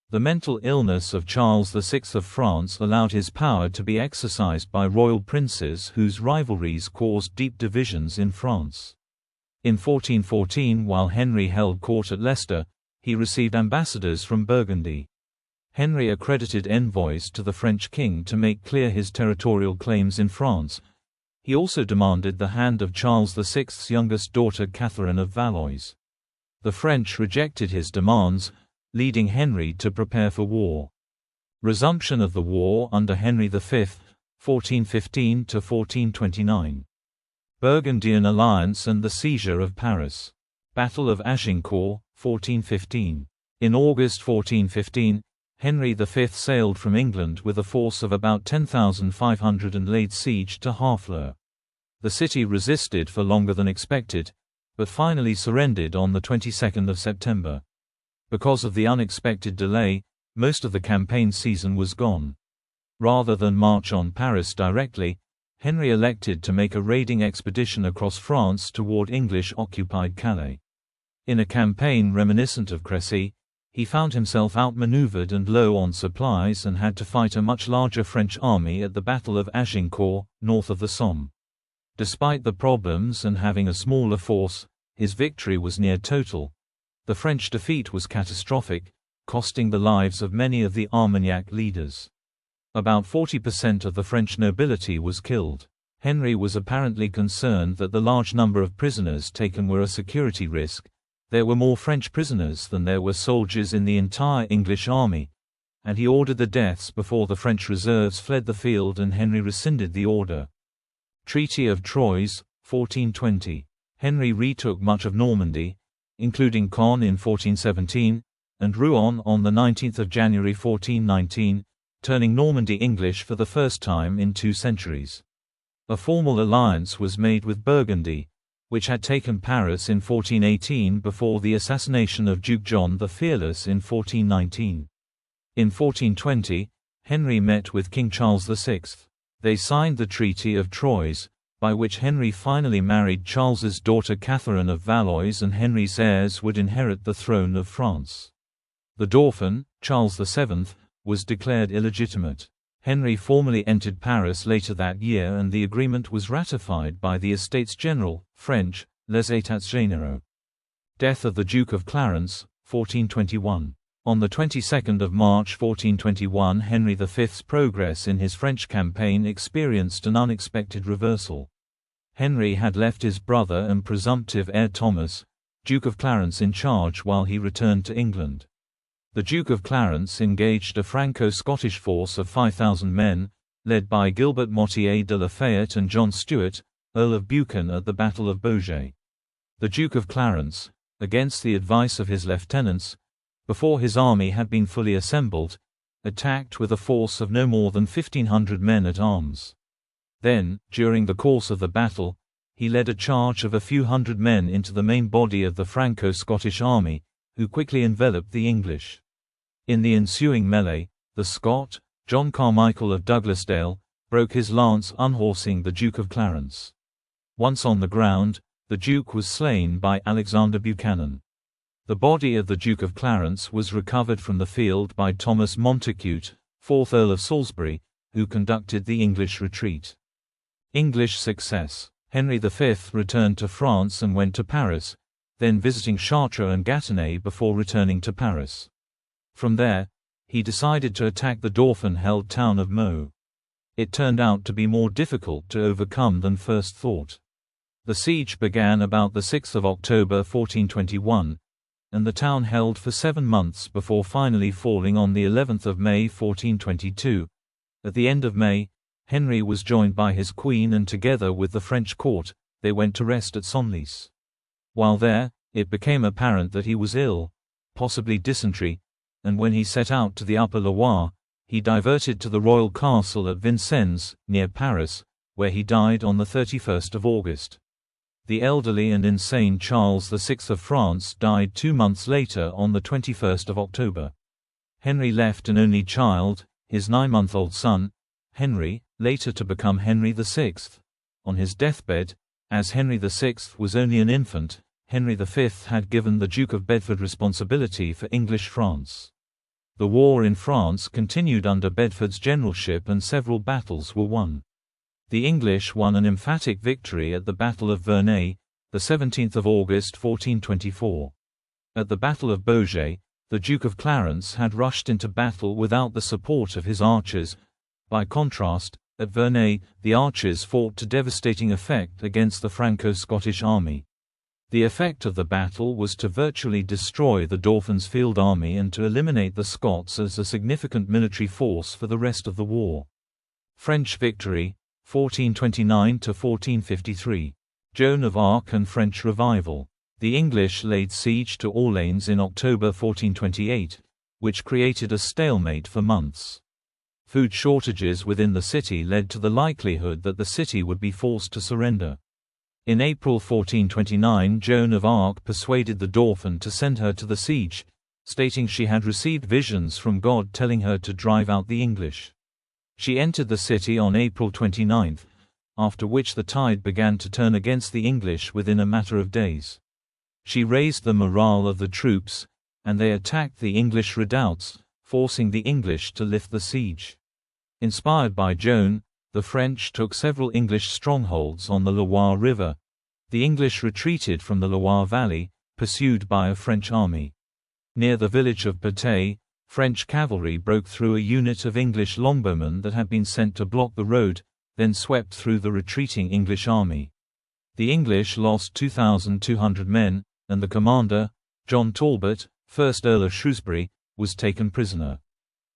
The mental illness of Charles VI of France allowed his power to be exercised by royal princes whose rivalries caused deep divisions in France. In 1414, while Henry held court at Leicester, he received ambassadors from Burgundy. Henry accredited envoys to the French king to make clear his territorial claims in France. He also demanded the hand of Charles VI's youngest daughter Catherine of Valois. The French rejected his demands, leading Henry to prepare for war. Resumption of the war under Henry V, 1415 to 1429. Burgundian alliance and the seizure of Paris. Battle of Agincourt, 1415. In August 1415, Henry V sailed from England with a force of about 10,500 and laid siege to Harfleur. The city resisted for longer than expected, but finally surrendered on the 22nd of September. Because of the unexpected delay, most of the campaign season was gone. Rather than march on Paris directly, Henry elected to make a raiding expedition across France toward English-occupied Calais. In a campaign reminiscent of Crécy, he found himself outmaneuvered and low on supplies and had to fight a much larger French army at the Battle of Agincourt, north of the Somme. Despite the problems and having a smaller force, his victory was near total. The French defeat was catastrophic, costing the lives of many of the Armagnac leaders. About 40% of the French nobility was killed. Henry was apparently concerned that the large number of prisoners taken were a security risk. There were more French prisoners than there were soldiers in the entire English army, and he ordered the deaths before the French reserves fled the field, and Henry rescinded the order. Treaty of Troyes, 1420. Henry retook much of Normandy, including Caen in 1417, and Rouen on 19 January 1419, turning Normandy English for the first time in 2 centuries. A formal alliance was made with Burgundy, which had taken Paris in 1418 before the assassination of Duke John the Fearless in 1419. In 1420, Henry met with King Charles VI. They signed the Treaty of Troyes, by which Henry finally married Charles's daughter Catherine of Valois, and Henry's heirs would inherit the throne of France. The Dauphin, Charles VII, was declared illegitimate. Henry formally entered Paris later that year, and the agreement was ratified by the Estates General, French, les États Généraux. Death of the Duke of Clarence, 1421. On the 22nd of March 1421, Henry V's progress in his French campaign experienced an unexpected reversal. Henry had left his brother and presumptive heir Thomas, Duke of Clarence, in charge while he returned to England. The Duke of Clarence engaged a Franco-Scottish force of 5,000 men, led by Gilbert Motier de Lafayette and John Stuart, Earl of Buchan, at the Battle of Beaujais. The Duke of Clarence, against the advice of his lieutenants, before his army had been fully assembled, attacked with a force of no more than 1,500 men at arms. Then, during the course of the battle, he led a charge of a few hundred men into the main body of the Franco-Scottish army, who quickly enveloped the English. In the ensuing melee, the Scot, John Carmichael of Douglasdale, broke his lance unhorsing the Duke of Clarence. Once on the ground, the Duke was slain by Alexander Buchanan. The body of the Duke of Clarence was recovered from the field by Thomas Montacute, 4th Earl of Salisbury, who conducted the English retreat. English success. Henry V returned to France and went to Paris, then visiting Chartres and Gâtinais before returning to Paris. From there, he decided to attack the Dauphin-held town of Meaux. It turned out to be more difficult to overcome than first thought. The siege began about the 6th of October 1421, and the town held for 7 months before finally falling on the 11th of May 1422. At the end of May, Henry was joined by his queen, and together with the French court, they went to rest at Senlis. While there, it became apparent that he was ill, possibly dysentery, and when he set out to the Upper Loire, he diverted to the royal castle at Vincennes, near Paris, where he died on the 31st of August. The elderly and insane Charles VI of France died 2 months later on the 21st of October. Henry left an only child, his 9-month-old son, Henry, later to become Henry VI. On his deathbed, as Henry VI was only an infant, Henry V had given the Duke of Bedford responsibility for English France. The war in France continued under Bedford's generalship, and several battles were won. The English won an emphatic victory at the Battle of Verneuil, the 17th of August 1424. At the Battle of Beaujais, the Duke of Clarence had rushed into battle without the support of his archers. By contrast, at Verneuil, the archers fought to devastating effect against the Franco-Scottish army. The effect of the battle was to virtually destroy the Dauphin's field army and to eliminate the Scots as a significant military force for the rest of the war. French victory, 1429 to 1453. Joan of Arc and French revival. The English laid siege to Orléans in October 1428, which created a stalemate for months. Food shortages within the city led to the likelihood that the city would be forced to surrender. In April 1429, Joan of Arc persuaded the Dauphin to send her to the siege, stating she had received visions from God telling her to drive out the English. She entered the city on April 29, after which the tide began to turn against the English within a matter of days. She raised the morale of the troops, and they attacked the English redoubts, forcing the English to lift the siege. Inspired by Joan, the French took several English strongholds on the Loire River. The English retreated from the Loire Valley, pursued by a French army. Near the village of Poitiers, French cavalry broke through a unit of English longbowmen that had been sent to block the road, then swept through the retreating English army. The English lost 2,200 men, and the commander, John Talbot, 1st Earl of Shrewsbury, was taken prisoner.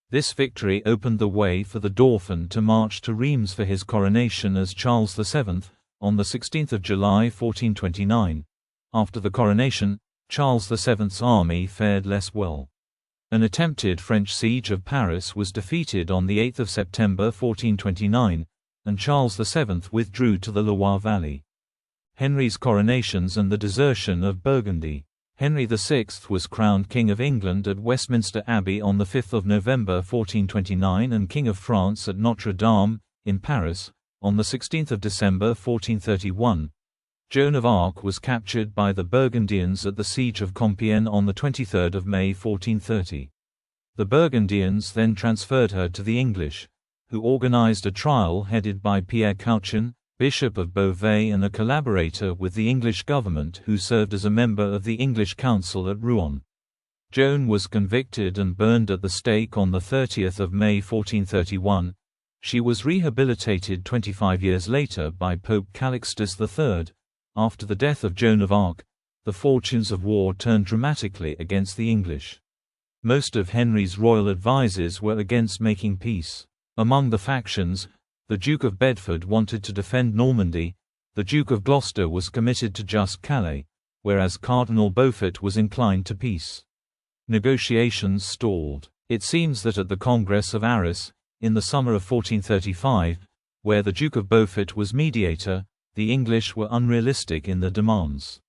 This victory opened the way for the Dauphin to march to Reims for his coronation as Charles VII, on 16 July 1429. After the coronation, Charles VII's army fared less well. An attempted French siege of Paris was defeated on 8 September 1429, and Charles VII withdrew to the Loire Valley. Henry's coronations and the desertion of Burgundy. Henry VI was crowned King of England at Westminster Abbey on 5 November 1429 and King of France at Notre Dame, in Paris, on 16 December 1431. Joan of Arc was captured by the Burgundians at the Siege of Compiègne on 23 May 1430. The Burgundians then transferred her to the English, who organized a trial headed by Pierre Cauchon, Bishop of Beauvais and a collaborator with the English government who served as a member of the English Council at Rouen. Joan was convicted and burned at the stake on 30 May 1431. She was rehabilitated 25 years later by Pope Calixtus III. After the death of Joan of Arc, the fortunes of war turned dramatically against the English. Most of Henry's royal advisers were against making peace. Among the factions, the Duke of Bedford wanted to defend Normandy, the Duke of Gloucester was committed to just Calais, whereas Cardinal Beaufort was inclined to peace. Negotiations stalled. It seems that at the Congress of Arras, in the summer of 1435, where the Duke of Beaufort was mediator, the English were unrealistic in their demands.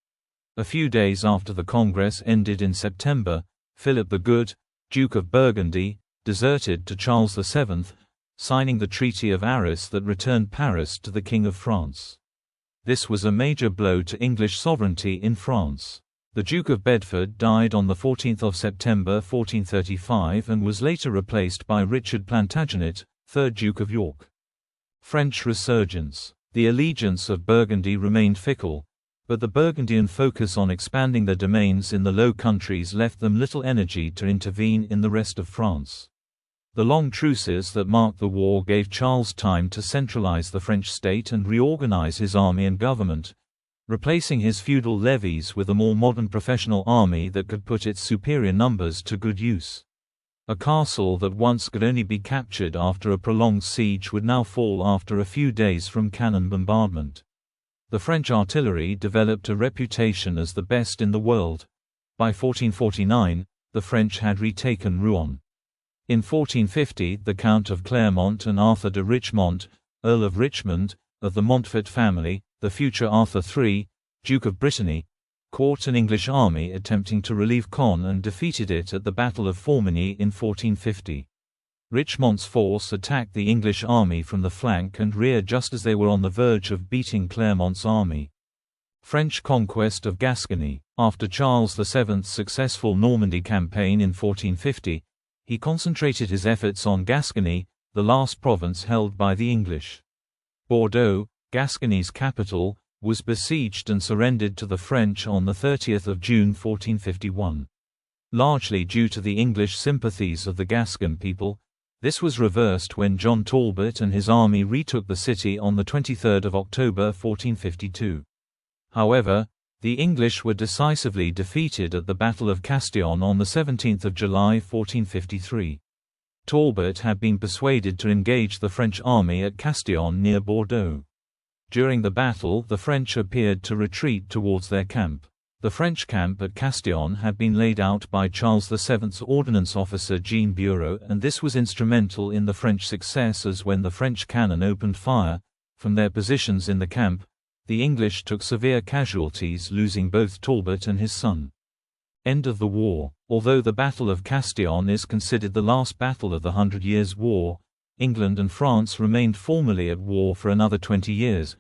A few days after the Congress ended in September, Philip the Good, Duke of Burgundy, deserted to Charles VII, signing the Treaty of Arras that returned Paris to the King of France. This was a major blow to English sovereignty in France. The Duke of Bedford died on 14 September 1435 and was later replaced by Richard Plantagenet, 3rd Duke of York. French resurgence. The allegiance of Burgundy remained fickle, but the Burgundian focus on expanding their domains in the Low Countries left them little energy to intervene in the rest of France. The long truces that marked the war gave Charles time to centralize the French state and reorganize his army and government, replacing his feudal levies with a more modern professional army that could put its superior numbers to good use. A castle that once could only be captured after a prolonged siege would now fall after a few days from cannon bombardment. The French artillery developed a reputation as the best in the world. By 1449, the French had retaken Rouen. In 1450, the Count of Clermont and Arthur de Richmond, Earl of Richmond, of the Montfort family, the future Arthur III, Duke of Brittany, caught an English army attempting to relieve Caen and defeated it at the Battle of Formigny in 1450. Richmond's force attacked the English army from the flank and rear just as they were on the verge of beating Clermont's army. French conquest of Gascony. After Charles VII's successful Normandy campaign in 1450, he concentrated his efforts on Gascony, the last province held by the English. Bordeaux, Gascony's capital, was besieged and surrendered to the French on 30 June 1451. Largely due to the English sympathies of the Gascon people, this was reversed when John Talbot and his army retook the city on 23 October 1452. However, the English were decisively defeated at the Battle of Castillon on 17 July 1453. Talbot had been persuaded to engage the French army at Castillon near Bordeaux. During the battle, the French appeared to retreat towards their camp. The French camp at Castillon had been laid out by Charles VII's ordnance officer Jean Bureau, and this was instrumental in the French success, as when the French cannon opened fire from their positions in the camp, the English took severe casualties, losing both Talbot and his son. End of the war. Although the Battle of Castillon is considered the last battle of the 100 Years' War, England and France remained formally at war for another 20 years,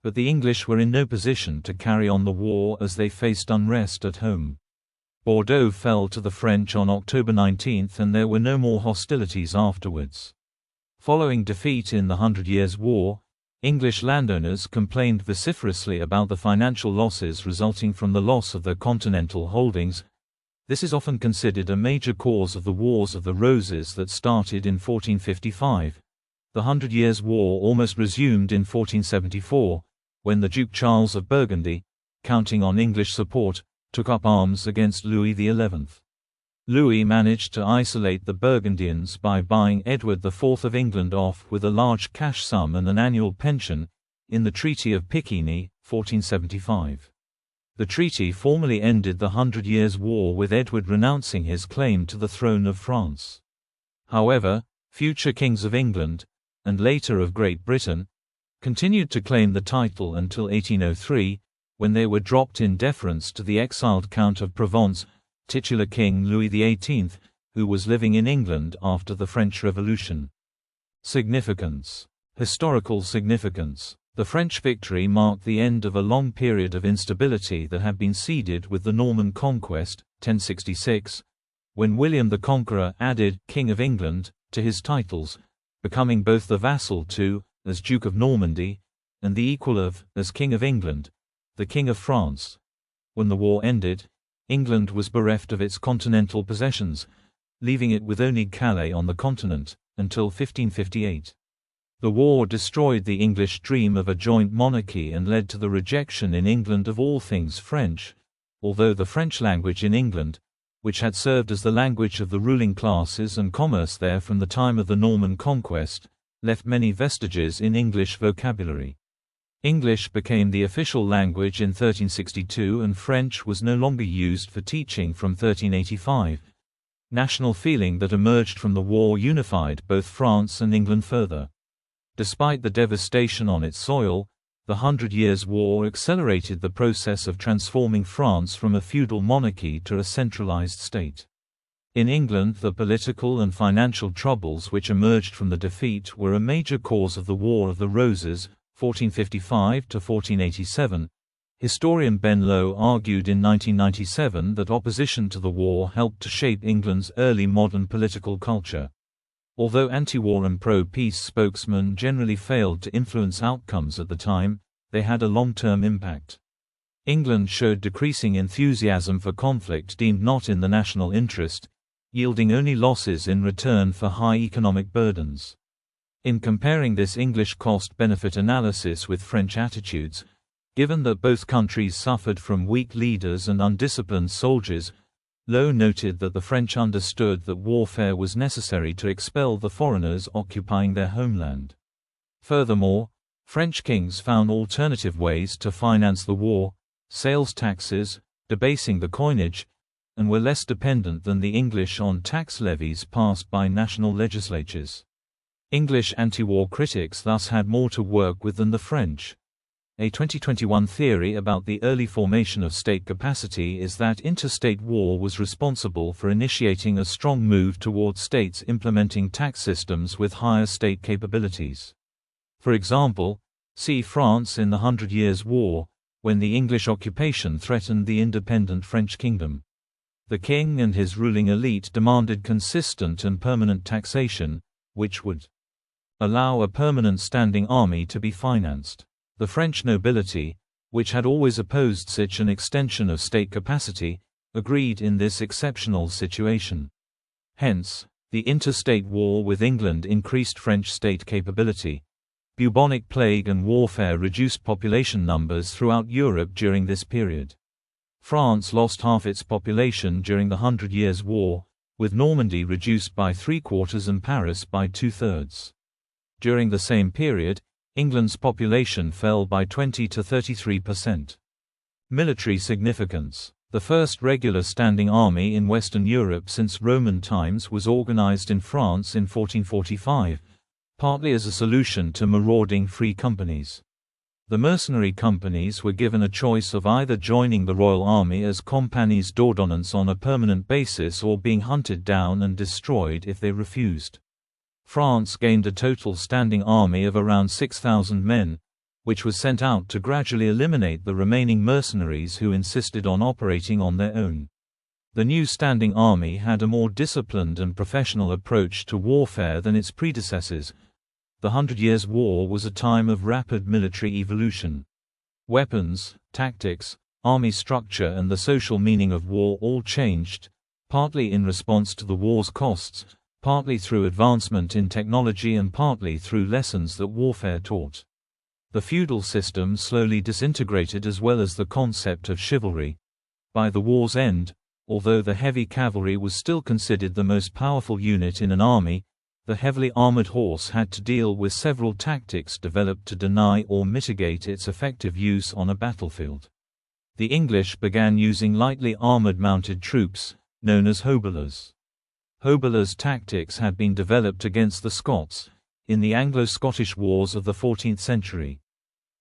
but the English were in no position to carry on the war as they faced unrest at home. Bordeaux fell to the French on October 19 and there were no more hostilities afterwards. Following defeat in the 100 Years' War, English landowners complained vociferously about the financial losses resulting from the loss of their continental holdings. This is often considered a major cause of the Wars of the Roses that started in 1455. The 100 Years' War almost resumed in 1474, when the Duke Charles of Burgundy, counting on English support, took up arms against Louis XI. Louis managed to isolate the Burgundians by buying Edward IV of England off with a large cash sum and an annual pension, in the Treaty of Picquigny, 1475. The treaty formally ended the 100 Years' War with Edward renouncing his claim to the throne of France. However, future kings of England, and later of Great Britain, continued to claim the title until 1803, when they were dropped in deference to the exiled Count of Provence, titular King Louis XVIII, who was living in England after the French Revolution. Significance. Historical significance. The French victory marked the end of a long period of instability that had been seeded with the Norman conquest, 1066, when William the Conqueror added King of England to his titles, becoming both the vassal to, as Duke of Normandy, and the equal of, as King of England, the King of France. When the war ended, England was bereft of its continental possessions, leaving it with only Calais on the continent, until 1558. The war destroyed the English dream of a joint monarchy and led to the rejection in England of all things French, although the French language in England, which had served as the language of the ruling classes and commerce there from the time of the Norman conquest, left many vestiges in English vocabulary. English became the official language in 1362 and French was no longer used for teaching from 1385. National feeling that emerged from the war unified both France and England further. Despite the devastation on its soil, the 100 Years' War accelerated the process of transforming France from a feudal monarchy to a centralized state. In England, the political and financial troubles which emerged from the defeat were a major cause of the War of the Roses, 1455 to 1487. Historian Ben Lowe argued in 1997 that opposition to the war helped to shape England's early modern political culture. Although anti-war and pro-peace spokesmen generally failed to influence outcomes at the time, they had a long-term impact. England showed decreasing enthusiasm for conflict deemed not in the national interest, yielding only losses in return for high economic burdens. In comparing this English cost-benefit analysis with French attitudes, given that both countries suffered from weak leaders and undisciplined soldiers, Lowe noted that the French understood that warfare was necessary to expel the foreigners occupying their homeland. Furthermore, French kings found alternative ways to finance the war, sales taxes, debasing the coinage, and were less dependent than the English on tax levies passed by national legislatures. English anti-war critics thus had more to work with than the French. A 2021 theory about the early formation of state capacity is that interstate war was responsible for initiating a strong move toward states implementing tax systems with higher state capabilities. For example, see France in the 100 Years' War, when the English occupation threatened the independent French kingdom. The king and his ruling elite demanded consistent and permanent taxation, which would allow a permanent standing army to be financed. The French nobility, which had always opposed such an extension of state capacity, agreed in this exceptional situation. Hence, the interstate war with England increased French state capability. Bubonic plague and warfare reduced population numbers throughout Europe during this period. France lost half its population during the 100 Years' War, with Normandy reduced by 3/4 and Paris by 2/3. During the same period, England's population fell by 20 to 33%. Military significance. The first regular standing army in Western Europe since Roman times was organized in France in 1445, partly as a solution to marauding free companies. The mercenary companies were given a choice of either joining the royal army as compagnies d'ordonnance on a permanent basis or being hunted down and destroyed if they refused. France gained a total standing army of around 6,000 men, which was sent out to gradually eliminate the remaining mercenaries who insisted on operating on their own. The new standing army had a more disciplined and professional approach to warfare than its predecessors. The 100 Years' War was a time of rapid military evolution. Weapons, tactics, army structure and the social meaning of war all changed, partly in response to the war's costs, partly through advancement in technology and partly through lessons that warfare taught. The feudal system slowly disintegrated as well as the concept of chivalry. By the war's end, although the heavy cavalry was still considered the most powerful unit in an army, the heavily armored horse had to deal with several tactics developed to deny or mitigate its effective use on a battlefield. The English began using lightly armored mounted troops, known as hobelers. Hobelers' tactics had been developed against the Scots in the Anglo-Scottish Wars of the 14th century.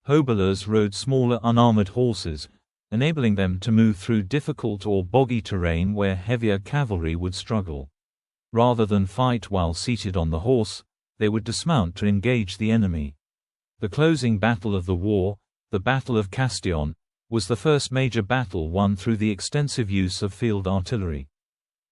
Hobelers rode smaller unarmored horses, enabling them to move through difficult or boggy terrain where heavier cavalry would struggle. Rather than fight while seated on the horse, they would dismount to engage the enemy. The closing battle of the war, the Battle of Castillon, was the first major battle won through the extensive use of field artillery.